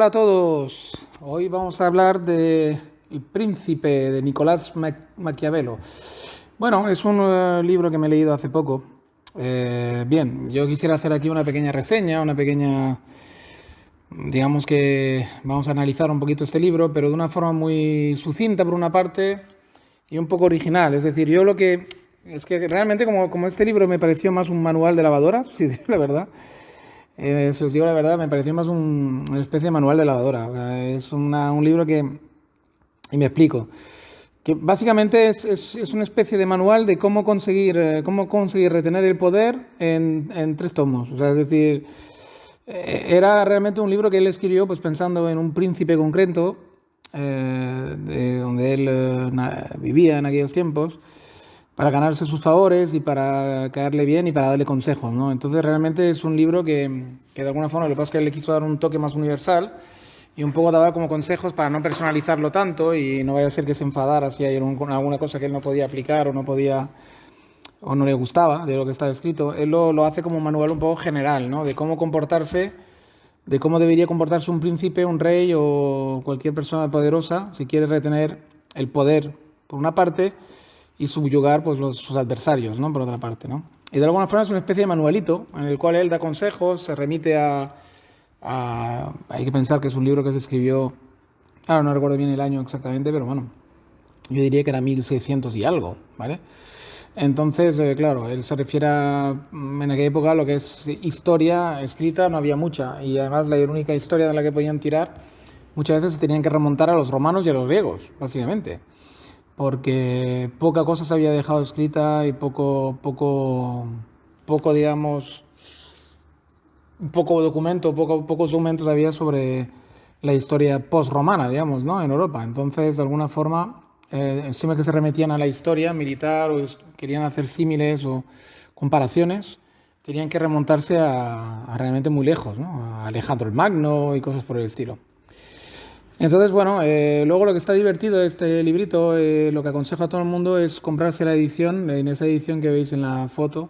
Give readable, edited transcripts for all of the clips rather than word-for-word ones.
Hola a todos. Hoy vamos a hablar de El Príncipe de Nicolás Maquiavelo. Bueno, es un libro que me he leído hace poco. Bien, yo quisiera hacer aquí una pequeña reseña, digamos que vamos a analizar un poquito este libro, pero de una forma muy sucinta por una parte y un poco original. Es decir, yo lo que es que realmente como este libro me pareció más un manual de lavadora, si digo la verdad. Si os digo la verdad, me pareció más una especie de manual de lavadora. O sea, es un libro que, y me explico, que básicamente es una especie de manual de cómo conseguir retener el poder en 3 tomos. O sea, es decir, era realmente un libro que él escribió pues pensando en un príncipe concreto, de donde él vivía en aquellos tiempos, para ganarse sus favores y para caerle bien y para darle consejos, ¿no? Entonces realmente es un libro que de alguna forma, lo que pasa es que él le quiso dar un toque más universal y un poco daba como consejos para no personalizarlo tanto y no vaya a ser que se enfadara si hay alguna cosa que él no podía aplicar o no le gustaba de lo que estaba escrito. Él lo hace como un manual un poco general, ¿no? De cómo comportarse, de cómo debería comportarse un príncipe, un rey o cualquier persona poderosa si quiere retener el poder por una parte y subyugar pues sus adversarios, ¿no? Por otra parte, ¿no? Y de alguna forma es una especie de manualito en el cual él da consejos, se remite hay que pensar que es un libro que se escribió, claro, no recuerdo bien el año exactamente, pero bueno, yo diría que era 1600 y algo, ¿vale? Entonces, claro, él se refiere en aquella época a lo que es historia escrita, no había mucha, y además la única historia de la que podían tirar muchas veces se tenían que remontar a los romanos y a los griegos, básicamente, porque poca cosa se había dejado escrita y digamos, pocos documentos había sobre la historia post-romana, digamos, ¿no? En Europa. Entonces, de alguna forma, encima que se remetían a la historia militar o querían hacer símiles o comparaciones, tenían que remontarse a realmente muy lejos, ¿no? A Alejandro el Magno y cosas por el estilo. Entonces, bueno, luego lo que está divertido de este librito, lo que aconsejo a todo el mundo es comprarse la edición. En esa edición que veis en la foto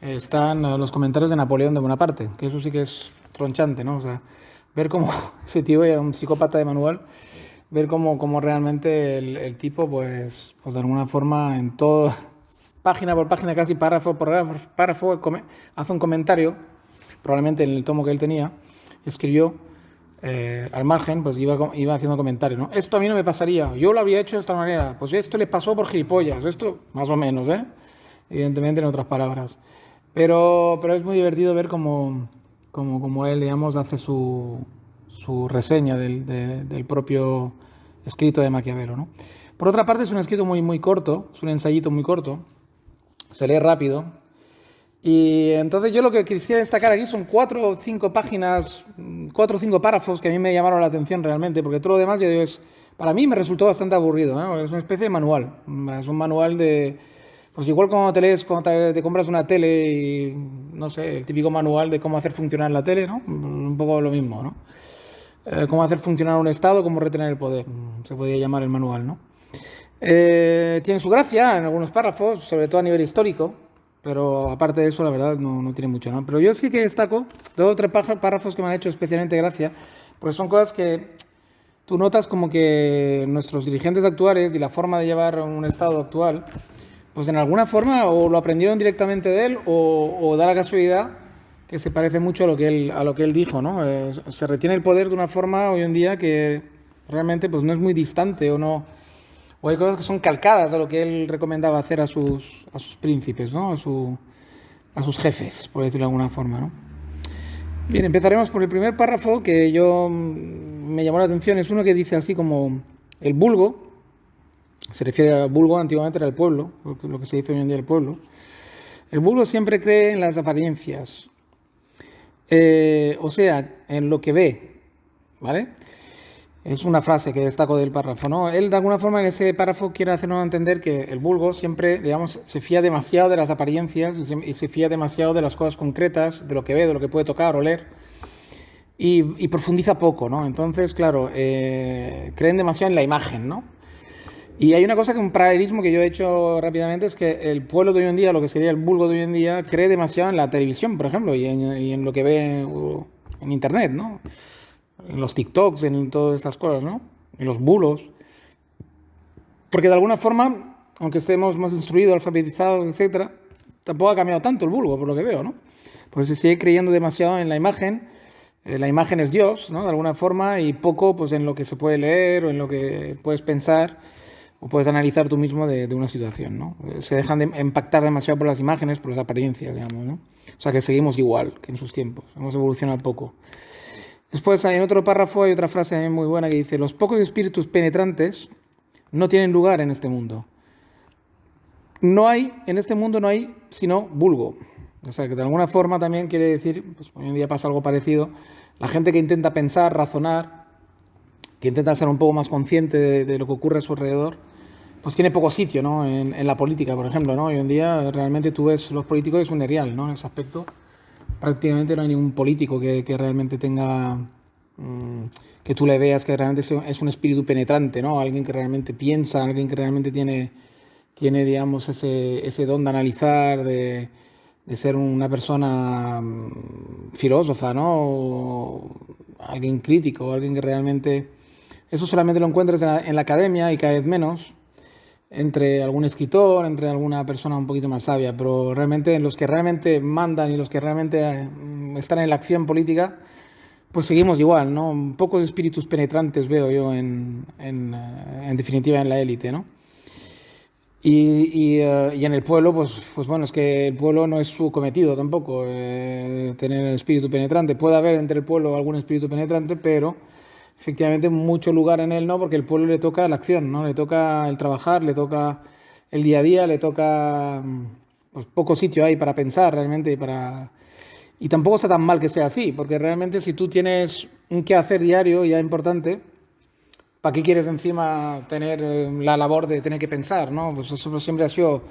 están los comentarios de Napoleón de Bonaparte, que eso sí que es tronchante, ¿no? O sea, ver cómo ese tío era un psicópata de manual, ver cómo realmente el tipo, pues de alguna forma, en todo, página por página, casi párrafo por párrafo, hace un comentario, probablemente en el tomo que él tenía, escribió al margen, pues iba haciendo comentarios, ¿no? Esto a mí no me pasaría, yo lo habría hecho de esta manera, pues esto le pasó por gilipollas, esto más o menos, ¿eh? Evidentemente en otras palabras. Pero es muy divertido ver cómo él, digamos, hace su reseña del propio escrito de Maquiavelo, ¿no? Por otra parte, es un escrito muy corto, es un ensayito muy corto, se lee rápido. Y entonces yo lo que quisiera destacar aquí son 4 o 5 páginas, 4 o 5 párrafos que a mí me llamaron la atención realmente, porque todo lo demás, yo digo, para mí me resultó bastante aburrido, ¿no? Es una especie de manual, es un manual de... Pues igual cuando cuando te compras una tele y, no sé, el típico manual de cómo hacer funcionar la tele, ¿no? Un poco lo mismo, ¿no? Cómo hacer funcionar un Estado, cómo retener el poder, se podría llamar el manual, ¿no? Tiene su gracia en algunos párrafos, sobre todo a nivel histórico, pero aparte de eso, la verdad, no tiene mucho, ¿no? Pero yo sí que destaco 2 o 3 párrafos que me han hecho especialmente gracia, porque son cosas que tú notas como que nuestros dirigentes actuales y la forma de llevar un Estado actual, pues en alguna forma o lo aprendieron directamente de él o da la casualidad que se parece mucho a lo que él dijo, ¿no? Se retiene el poder de una forma hoy en día que realmente pues no es muy distante o hay cosas que son calcadas de lo que él recomendaba hacer a sus príncipes, ¿no? A sus jefes, por decirlo de alguna forma, ¿no? Bien, empezaremos por el primer párrafo que me llamó la atención. Es uno que dice así como el vulgo, se refiere al vulgo, antiguamente era el pueblo, lo que se dice hoy en día el pueblo. El vulgo siempre cree en las apariencias, o sea, en lo que ve, ¿vale? Es una frase que destaco del párrafo, ¿no? Él, de alguna forma, en ese párrafo quiere hacernos entender que el vulgo siempre, digamos, se fía demasiado de las apariencias y se fía demasiado de las cosas concretas, de lo que ve, de lo que puede tocar, oler, y profundiza poco, ¿no? Entonces, claro, creen demasiado en la imagen, ¿no? Y hay una cosa, un paralelismo que yo he hecho rápidamente, es que el pueblo de hoy en día, lo que sería el vulgo de hoy en día, cree demasiado en la televisión, por ejemplo, y en lo que ve en Internet, ¿no? en los TikToks, en todas estas cosas, ¿no? En los bulos. Porque de alguna forma, aunque estemos más instruidos, alfabetizados, etcétera, tampoco ha cambiado tanto el vulgo, por lo que veo, ¿no? Porque se sigue creyendo demasiado en la imagen. La imagen es Dios, ¿no? De alguna forma, y poco pues en lo que se puede leer o en lo que puedes pensar o puedes analizar tú mismo de una situación, ¿no? Se dejan de impactar demasiado por las imágenes, por las apariencias, digamos, ¿no? O sea que seguimos igual que en sus tiempos, hemos evolucionado poco. Después, en otro párrafo hay otra frase también muy buena que dice: los pocos espíritus penetrantes no tienen lugar en este mundo. No hay, en este mundo no hay sino vulgo. O sea, que de alguna forma también quiere decir, pues hoy en día pasa algo parecido, la gente que intenta pensar, razonar, que intenta ser un poco más consciente de lo que ocurre a su alrededor, pues tiene poco sitio, ¿no? En la política, por ejemplo, ¿no? Hoy en día realmente tú ves los políticos, es un erial, ¿no? En ese aspecto prácticamente no hay ningún político que realmente tenga, que tú le veas que realmente es un espíritu penetrante, ¿no? Alguien que realmente piensa, alguien que realmente tiene digamos, ese don de analizar, de ser una persona filósofa, ¿no? O alguien crítico, alguien que realmente... Eso solamente lo encuentras en la academia y cada vez menos, entre algún escritor, entre alguna persona un poquito más sabia, pero realmente los que realmente mandan y los que realmente están en la acción política, pues seguimos igual, ¿no? Pocos espíritus penetrantes veo yo en definitiva en la élite, ¿no? Y en el pueblo, pues bueno, es que el pueblo no es su cometido tampoco, tener espíritu penetrante. Puede haber entre el pueblo algún espíritu penetrante, pero efectivamente mucho lugar en él no, porque el pueblo le toca la acción, ¿no? Le toca el trabajar, le toca el día a día, le toca, pues poco sitio hay para pensar realmente, y tampoco está tan mal que sea así, porque realmente si tú tienes un quehacer diario ya importante, ¿para qué quieres encima tener la labor de tener que pensar, ¿no? Pues eso siempre ha sido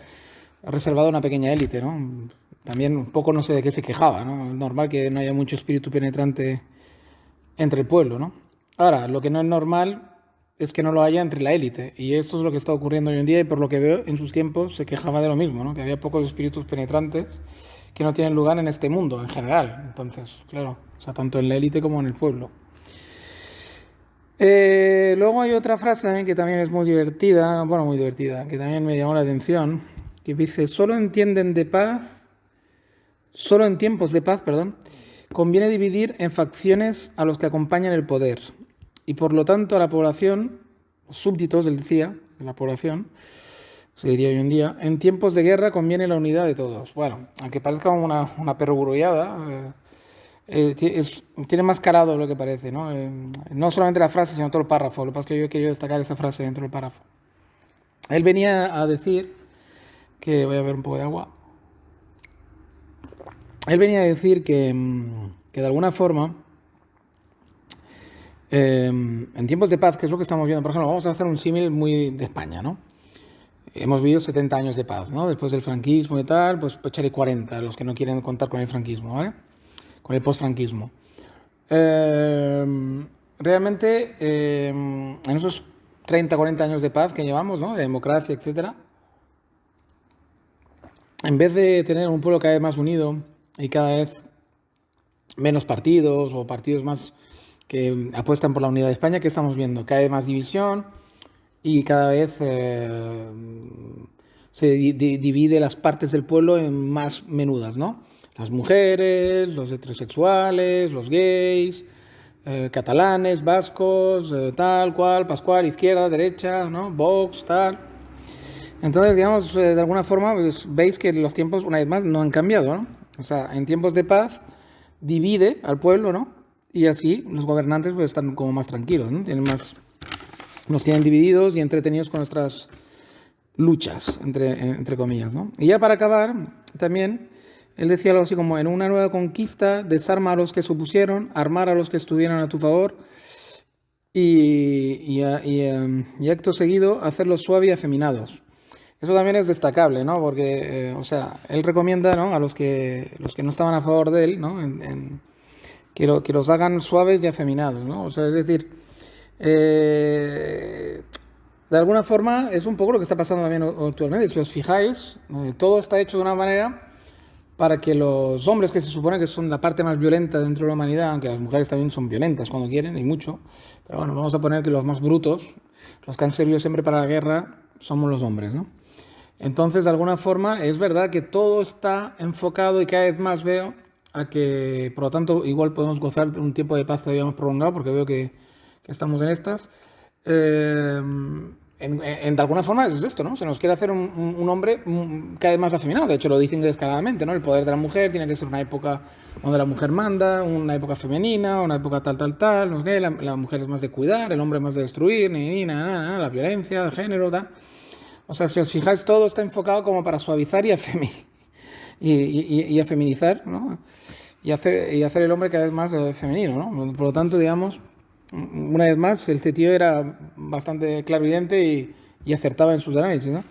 reservado a una pequeña élite, ¿no? También un poco no sé de qué se quejaba, ¿no? Es normal que no haya mucho espíritu penetrante entre el pueblo, ¿no? Ahora, lo que no es normal es que no lo haya entre la élite, y esto es lo que está ocurriendo hoy en día, y por lo que veo en sus tiempos se quejaba de lo mismo, ¿no? Que había pocos espíritus penetrantes que no tienen lugar en este mundo en general. Entonces, claro, o sea, tanto en la élite como en el pueblo. Luego hay otra frase también que también es muy divertida, bueno, muy divertida, que también me llamó la atención, que dice: solo en tiempos de paz, perdón, conviene dividir en facciones a los que acompañan el poder, y por lo tanto a la población, los súbditos, él decía, de la población, se diría hoy en día, en tiempos de guerra conviene la unidad de todos. Bueno, aunque parezca una perogrullada, tiene más calado de lo que parece, ¿no? No solamente la frase, sino todo el párrafo. Lo que pasa es que yo he querido destacar esa frase dentro del párrafo. Él venía a decir que... Voy a ver un poco de agua. Él venía a decir que de alguna forma, en tiempos de paz, que es lo que estamos viendo, por ejemplo, vamos a hacer un símil muy de España, ¿no? Hemos vivido 70 años de paz, ¿no? Después del franquismo y tal, pues echaré 40, los que no quieren contar con el franquismo, ¿vale? Con el postfranquismo. Realmente, en esos 30, 40 años de paz que llevamos, ¿no? De democracia, etcétera, en vez de tener un pueblo cada vez más unido y cada vez menos partidos o partidos más que apuestan por la unidad de España, ¿qué estamos viendo? Cada vez más división y cada vez se divide las partes del pueblo en más menudas, ¿no? Las mujeres, los heterosexuales, los gays, catalanes, vascos, tal cual, pascual, izquierda, derecha, ¿no? Vox, tal. Entonces, digamos, de alguna forma, pues, veis que los tiempos, una vez más, no han cambiado, ¿no? O sea, en tiempos de paz divide al pueblo, ¿no? Y así los gobernantes pues están como más tranquilos, ¿no? Nos tienen divididos y entretenidos con nuestras luchas, entre comillas, ¿no? Y ya para acabar, también, él decía algo así como: en una nueva conquista, desarma a los que se opusieron, armar a los que estuvieran a tu favor, y acto seguido, hacerlos suaves y afeminados. Eso también es destacable, ¿no? Porque, o sea, él recomienda, ¿no? A los que no estaban a favor de él, ¿no? Que los hagan suaves y afeminados, ¿no? O sea, es decir, de alguna forma es un poco lo que está pasando también actualmente. Si os fijáis, todo está hecho de una manera para que los hombres, que se supone que son la parte más violenta dentro de la humanidad, aunque las mujeres también son violentas cuando quieren, y mucho, pero bueno, vamos a poner que los más brutos, los que han servido siempre para la guerra, somos los hombres, ¿no? Entonces, de alguna forma, es verdad que todo está enfocado y cada vez más veo a que, por lo tanto, igual podemos gozar de un tiempo de paz todavía más prolongado, porque veo que estamos en estas. Eh, de alguna forma es esto, ¿no? Se nos quiere hacer un hombre cada vez más afeminado. De hecho, lo dicen descaradamente, ¿no? El poder de la mujer tiene que ser una época donde la mujer manda, una época femenina, una época tal, no sé qué. La mujer es más de cuidar, el hombre es más de destruir, la violencia de género, tal. O sea, si os fijáis, todo está enfocado como para suavizar y afeminizar, ¿no? Y hacer el hombre cada vez más femenino, ¿no? Por lo tanto, digamos, una vez más, el tío era bastante clarividente y acertaba en sus análisis, ¿no?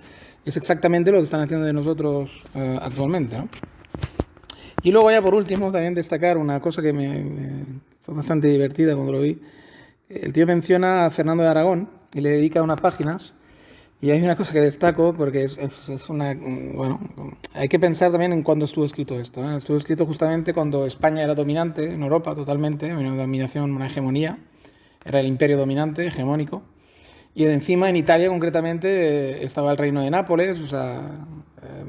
Es exactamente lo que están haciendo de nosotros actualmente, ¿no? Y luego ya por último también destacar una cosa que me fue bastante divertida cuando lo vi. El tío menciona a Fernando de Aragón y le dedica unas páginas. Y hay una cosa que destaco porque es una... Bueno, hay que pensar también en cuándo estuvo escrito esto, ¿eh? Estuvo escrito justamente cuando España era dominante en Europa totalmente, una dominación, una hegemonía. Era el imperio dominante, hegemónico. Y encima en Italia concretamente estaba el reino de Nápoles, o sea,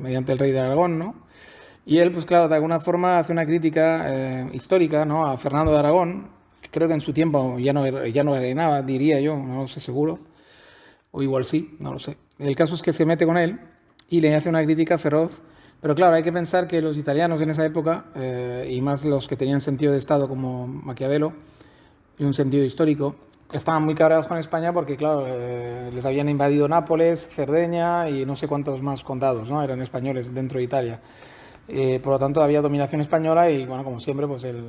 mediante el rey de Aragón, ¿no? Y él, pues claro, de alguna forma hace una crítica histórica, ¿no? A Fernando de Aragón, que creo que en su tiempo ya no reinaba, diría yo, no lo sé seguro. O igual sí, no lo sé. El caso es que se mete con él y le hace una crítica feroz. Pero claro, hay que pensar que los italianos en esa época, y más los que tenían sentido de Estado como Maquiavelo y un sentido histórico, estaban muy cabreados con España porque, claro, les habían invadido Nápoles, Cerdeña y no sé cuántos más condados, ¿no? Eran españoles dentro de Italia. Por lo tanto, había dominación española y, bueno, como siempre, pues el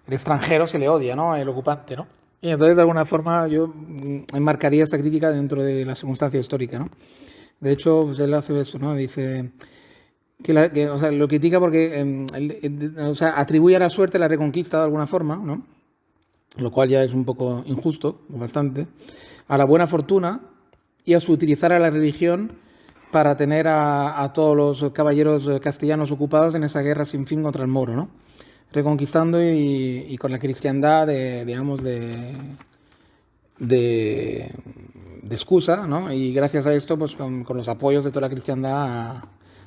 extranjero se le odia, ¿no? El ocupante, ¿no? Y entonces, de alguna forma, yo enmarcaría esa crítica dentro de la circunstancia histórica, ¿no? De hecho, pues él hace eso, ¿no? Dice o sea, lo critica porque o sea, atribuye a la suerte la reconquista de alguna forma, ¿no? Lo cual ya es un poco injusto, bastante, a la buena fortuna y a su utilizar a la religión para tener a todos los caballeros castellanos ocupados en esa guerra sin fin contra el moro, ¿no? Reconquistando y con la cristiandad digamos, de excusa, ¿no? Y gracias a esto, pues con los apoyos de toda la cristiandad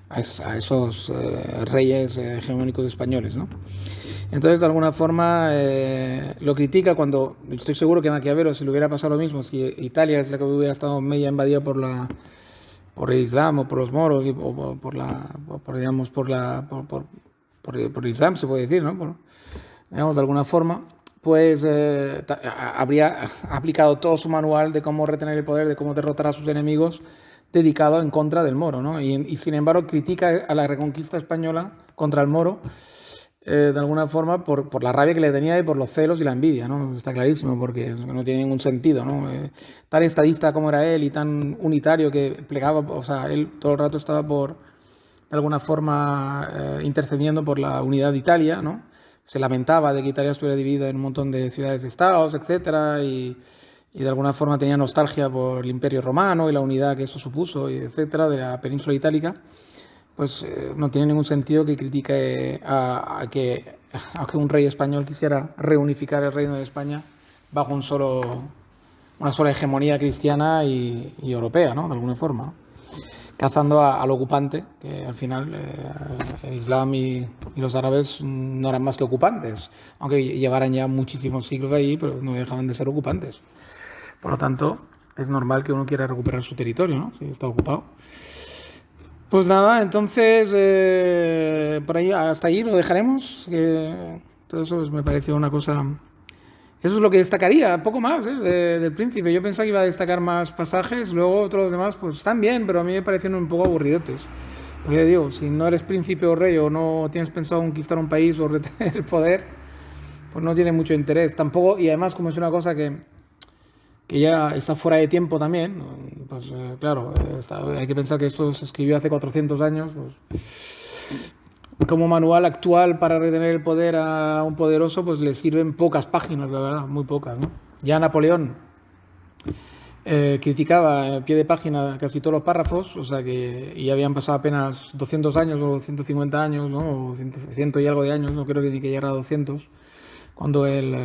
a esos reyes hegemónicos españoles, ¿no? Entonces, de alguna forma, lo critica cuando, estoy seguro que Maquiavelo, si le hubiera pasado lo mismo, si Italia es la que hubiera estado media invadida por el Islam o por los moros, o por el Islam, se puede decir, ¿no? Digamos, de alguna forma, pues habría aplicado todo su manual de cómo retener el poder, de cómo derrotar a sus enemigos, dedicado en contra del moro, ¿no? Y sin embargo critica a la reconquista española contra el moro, de alguna forma, por la rabia que le tenía y por los celos y la envidia, ¿no? Está clarísimo, porque no tiene ningún sentido, ¿no? Tan estadista como era él y tan unitario que plegaba, o sea, él todo el rato estaba de alguna forma, intercediendo por la unidad de Italia, ¿no? Se lamentaba de que Italia estuviera dividida en un montón de ciudades-estados, etcétera, y de alguna forma tenía nostalgia por el Imperio Romano y la unidad que eso supuso, etcétera, de la península itálica. Pues no tiene ningún sentido que critique a que un rey español quisiera reunificar el reino de España bajo una sola hegemonía cristiana y europea, ¿no? De alguna forma, ¿no? Cazando al ocupante, que al final el Islam y los árabes no eran más que ocupantes, aunque llevaran ya muchísimos siglos ahí, pero no dejaban de ser ocupantes. Por lo tanto, es normal que uno quiera recuperar su territorio, ¿no? Si está ocupado. Pues nada, entonces por ahí hasta ahí lo dejaremos. Todo eso me pareció una cosa. Eso es lo que destacaría, poco más del Príncipe. Yo pensaba que iba a destacar más pasajes, luego otros demás pues están bien, pero a mí me parecieron un poco aburridotes. Porque digo, si no eres príncipe o rey o no tienes pensado conquistar un país o retener el poder, pues no tiene mucho interés. Tampoco, y además como es una cosa que ya está fuera de tiempo también, pues claro, hay que pensar que esto se escribió hace 400 años, pues, como manual actual para retener el poder a un poderoso, pues le sirven pocas páginas, la verdad, muy pocas, ¿no? Ya Napoleón criticaba a pie de página casi todos los párrafos, o sea que y habían pasado apenas 200 años o 150 años, ¿no? O 100 y algo de años, no creo que ni que llegara a 200, cuando él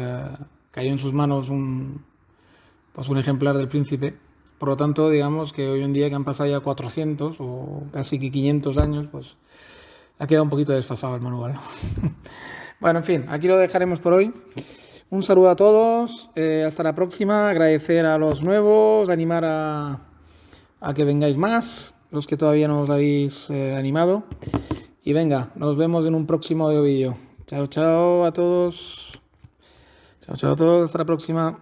cayó en sus manos pues un ejemplar del Príncipe. Por lo tanto, digamos que hoy en día, que han pasado ya 400 o casi que 500 años, pues ha quedado un poquito desfasado el manual, ¿no? Bueno, en fin, aquí lo dejaremos por hoy. Un saludo a todos, hasta la próxima. Agradecer a los nuevos, animar a que vengáis más, los que todavía no os habéis animado. Y venga, nos vemos en un próximo vídeo. Chao, chao a todos. Chao, chao a todos, hasta la próxima.